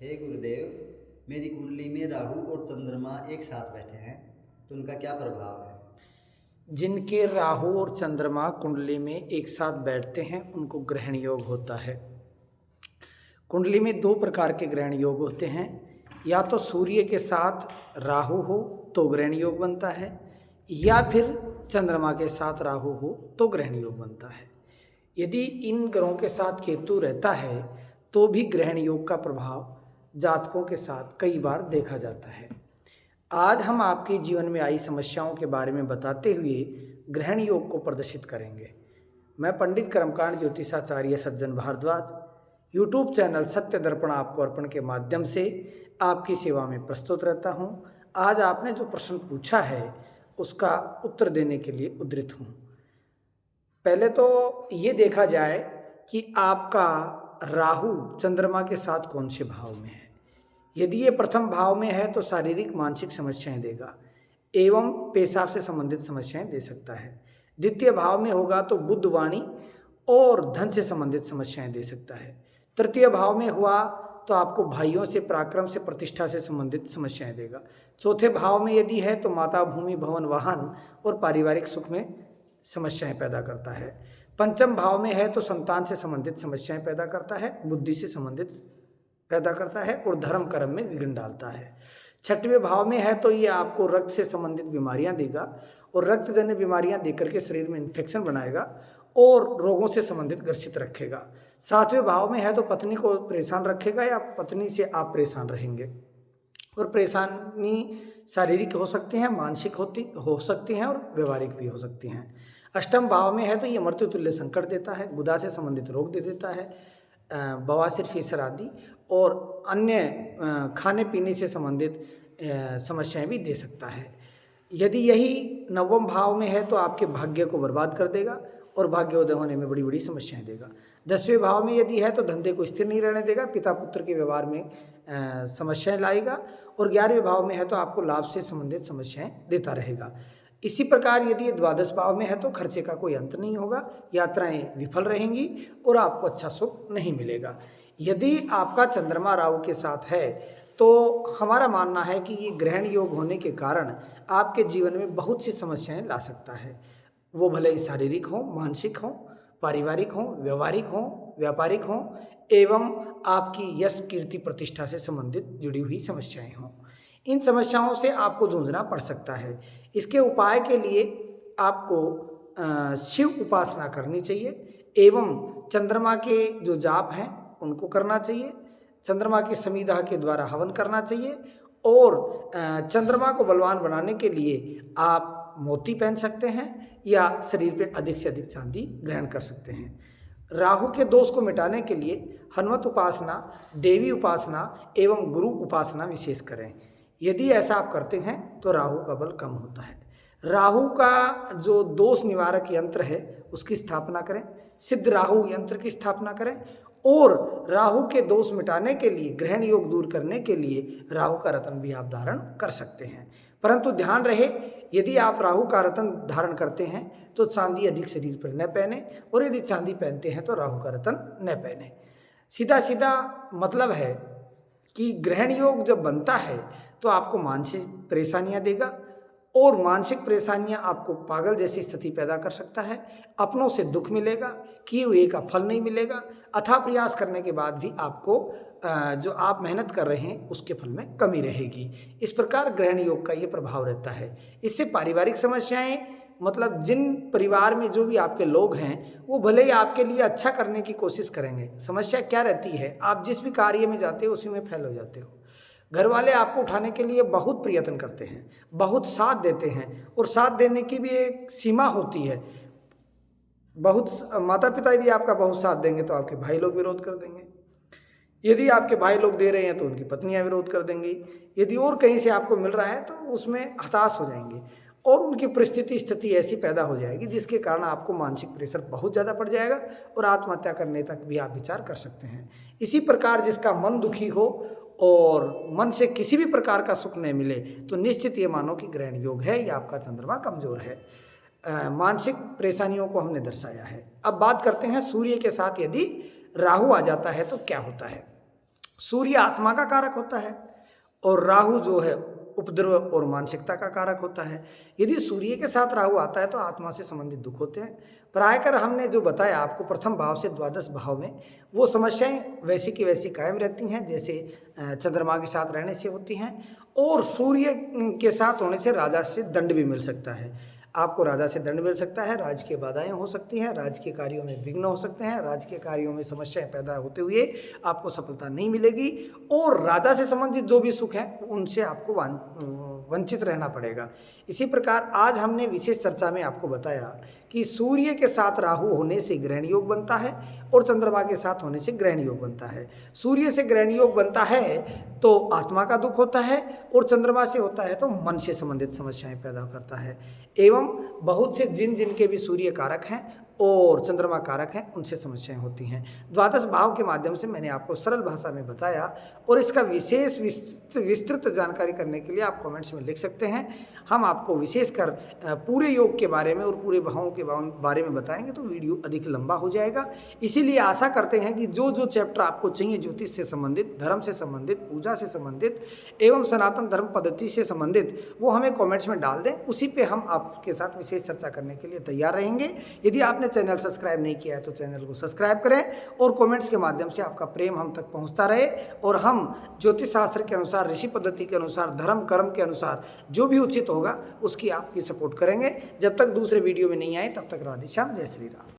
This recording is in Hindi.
हे गुरुदेव, मेरी कुंडली में राहु और चंद्रमा एक साथ बैठे हैं तो उनका क्या प्रभाव है। जिनके राहु और चंद्रमा कुंडली में एक साथ बैठते हैं उनको ग्रहण योग होता है। कुंडली में दो प्रकार के ग्रहण योग होते हैं। या तो सूर्य के साथ राहु हो तो ग्रहण योग बनता है, या फिर चंद्रमा के साथ राहु हो तो ग्रहण योग बनता है। यदि इन ग्रहों के साथ केतु रहता है तो भी ग्रहण योग का प्रभाव जातकों के साथ कई बार देखा जाता है। आज हम आपके जीवन में आई समस्याओं के बारे में बताते हुए ग्रहण योग को प्रदर्शित करेंगे। मैं पंडित कर्मकांड ज्योतिषाचार्य सज्जन भारद्वाज यूट्यूब चैनल सत्य दर्पण आपको अर्पण के माध्यम से आपकी सेवा में प्रस्तुत रहता हूं। आज आपने जो प्रश्न पूछा है उसका उत्तर देने के लिए उद्धृत हूं। पहले तो ये देखा जाए कि आपका राहु चंद्रमा के साथ कौन से भाव में है। यदि ये प्रथम भाव में है तो शारीरिक मानसिक समस्याएं देगा एवं पेशाब से संबंधित समस्याएं दे सकता है। द्वितीय भाव में होगा तो बुद्ध वाणी और धन से संबंधित समस्याएं दे सकता है। तृतीय भाव में हुआ तो आपको भाइयों से, पराक्रम से, प्रतिष्ठा से संबंधित समस्याएं देगा। चौथे भाव में यदि है तो माता, भूमि, भवन, वाहन और पारिवारिक सुख में समस्याएं पैदा करता है। पंचम भाव में है तो संतान से संबंधित समस्याएं पैदा करता है, बुद्धि से संबंधित पैदा करता है और धर्म कर्म में विघ्न डालता है। छठवें भाव में है तो ये आपको रक्त से संबंधित बीमारियां देगा और रक्तजन्य बीमारियां देकर के शरीर में इन्फेक्शन बनाएगा और रोगों से संबंधित ग्रसित रखेगा। सातवें भाव में है तो पत्नी को परेशान रखेगा या पत्नी से आप परेशान रहेंगे और परेशानी शारीरिक हो सकती हैं, मानसिक हो सकती हैं और व्यवहारिक भी हो सकती हैं। अष्टम भाव में है तो ये मृत्युतुल्य संकट देता है, गुदा से संबंधित रोग दे देता है, बवासीर, फीसर आदि और अन्य खाने पीने से संबंधित समस्याएं भी दे सकता है। यदि यही नवम भाव में है तो आपके भाग्य को बर्बाद कर देगा और भाग्योदय होने में बड़ी बड़ी समस्याएं देगा। 10वें भाव में यदि है तो धंधे को स्थिर नहीं रहने देगा, पिता पुत्र के व्यवहार में समस्याएं लाएगा और 11वें भाव में है तो आपको लाभ से संबंधित समस्याएं देता रहेगा। इसी प्रकार यदि 12 भाव में है तो खर्चे का कोई अंत नहीं होगा, यात्राएं विफल रहेंगी और आपको अच्छा सुख नहीं मिलेगा। यदि आपका चंद्रमा राहु के साथ है तो हमारा मानना है कि ये ग्रहण योग होने के कारण आपके जीवन में बहुत सी समस्याएं ला सकता है। वो भले ही शारीरिक हो, मानसिक हो, पारिवारिक हो, व्यवहारिक हो, व्यापारिक हो एवं आपकी यश, कीर्ति, प्रतिष्ठा से संबंधित जुड़ी हुई समस्याएं हों। इन समस्याओं से आपको जूझना पड़ सकता है। इसके उपाय के लिए आपको शिव उपासना करनी चाहिए एवं चंद्रमा के जो जाप हैं उनको करना चाहिए, चंद्रमा की समिधा के द्वारा हवन करना चाहिए और चंद्रमा को बलवान बनाने के लिए आप मोती पहन सकते हैं या शरीर पे अधिक से अधिक चांदी ग्रहण कर सकते हैं। राहु के दोष को मिटाने के लिए हनुमत उपासना, देवी उपासना एवं गुरु उपासना विशेष करें। यदि ऐसा आप करते हैं तो राहु का बल कम होता है। राहु का जो दोष निवारक यंत्र है उसकी स्थापना करें, सिद्ध राहु यंत्र की स्थापना करें और राहु के दोष मिटाने के लिए, ग्रहण योग दूर करने के लिए राहु का रत्न भी आप धारण कर सकते हैं। परंतु ध्यान रहे, यदि आप राहु का रत्न धारण करते हैं तो चांदी अधिक शरीर पर न पहने और यदि चांदी पहनते हैं तो राहु का रत्न न पहने। सीधा सीधा मतलब है कि ग्रहण योग जब बनता है तो आपको मानसिक परेशानियां देगा और मानसिक परेशानियां आपको पागल जैसी स्थिति पैदा कर सकता है। अपनों से दुख मिलेगा, किए हुए का फल नहीं मिलेगा, अथाह प्रयास करने के बाद भी आपको जो आप मेहनत कर रहे हैं उसके फल में कमी रहेगी। इस प्रकार ग्रहण योग का ये प्रभाव रहता है। इससे पारिवारिक समस्याएं, मतलब जिन परिवार में जो भी आपके लोग हैं वो भले ही आपके लिए अच्छा करने की कोशिश करेंगे। समस्या क्या रहती है, आप जिस भी कार्य में जाते हो उसी में फेल हो जाते हो। घर वाले आपको उठाने के लिए बहुत प्रयत्न करते हैं, बहुत साथ देते हैं और साथ देने की भी एक सीमा होती है। बहुत माता पिता यदि आपका बहुत साथ देंगे तो आपके भाई लोग विरोध कर देंगे, यदि आपके भाई लोग दे रहे हैं तो उनकी पत्नियां विरोध कर देंगी, यदि और कहीं से आपको मिल रहा है तो उसमें हताश हो जाएंगे और उनकी परिस्थिति स्थिति ऐसी पैदा हो जाएगी जिसके कारण आपको मानसिक प्रेशर बहुत ज़्यादा पड़ जाएगा और आत्महत्या करने तक भी आप विचार कर सकते हैं। इसी प्रकार जिसका मन दुखी हो और मन से किसी भी प्रकार का सुख नहीं मिले तो निश्चित ये मानो कि ग्रहण योग है या आपका चंद्रमा कमजोर है। मानसिक परेशानियों को हमने दर्शाया है। अब बात करते हैं सूर्य के साथ यदि राहु आ जाता है तो क्या होता है। सूर्य आत्मा का कारक होता है और राहु जो है उपद्रव और मानसिकता का कारक होता है। यदि सूर्य के साथ राहु आता है तो आत्मा से संबंधित दुख होते हैं। प्रायकर हमने जो बताया आपको प्रथम भाव से द्वादश भाव में वो समस्याएं वैसी की वैसी कायम रहती हैं जैसे चंद्रमा के साथ रहने से होती हैं, और सूर्य के साथ होने से राजा से दंड भी मिल सकता है। आपको राजा से दंड मिल सकता है, राजकीय बाधाएं हो सकती हैं, राजकीय कार्यों में विघ्न हो सकते हैं, राजकीय कार्यों में समस्याएं पैदा होते हुए आपको सफलता नहीं मिलेगी, और राजा से संबंधित जो भी सुख है उनसे आपको वंचित रहना पड़ेगा। इसी प्रकार आज हमने विशेष चर्चा में आपको बताया कि सूर्य के साथ राहु होने से ग्रहण योग बनता है और चंद्रमा के साथ होने से ग्रहण योग बनता है। सूर्य से ग्रहण योग बनता है तो आत्मा का दुख होता है, और चंद्रमा से होता है तो मन से संबंधित समस्याएं पैदा करता है। एवं बहुत से जिनके भी सूर्य कारक हैं और चंद्रमा कारक हैं उनसे समस्याएं होती हैं। द्वादश भाव के माध्यम से मैंने आपको सरल भाषा में बताया, और इसका विशेष विस्तृत जानकारी करने के लिए आप कमेंट्स में लिख सकते हैं। हम आपको विशेषकर पूरे योग के बारे में और पूरे भावों के बारे में बताएंगे तो वीडियो अधिक लंबा हो जाएगा। इसीलिए आशा करते हैं कि जो जो चैप्टर आपको चाहिए ज्योतिष से संबंधित, धर्म से संबंधित, पूजा से संबंधित एवं सनातन धर्म पद्धति से संबंधित वो हमें कमेंट्स में डाल दें, उसी पे हम आपके साथ विशेष चर्चा करने के लिए तैयार रहेंगे। यदि आपने चैनल सब्सक्राइब नहीं किया है तो चैनल को सब्सक्राइब करें, और कमेंट्स के माध्यम से आपका प्रेम हम तक पहुंचता रहे, और हम ज्योतिष शास्त्र के अनुसार, ऋषि पद्धति के अनुसार, धर्म कर्म के अनुसार जो भी उचित होगा उसकी आपकी सपोर्ट करेंगे। जब तक दूसरे वीडियो में नहीं आए तब तक राधे श्याम, जय श्री राम।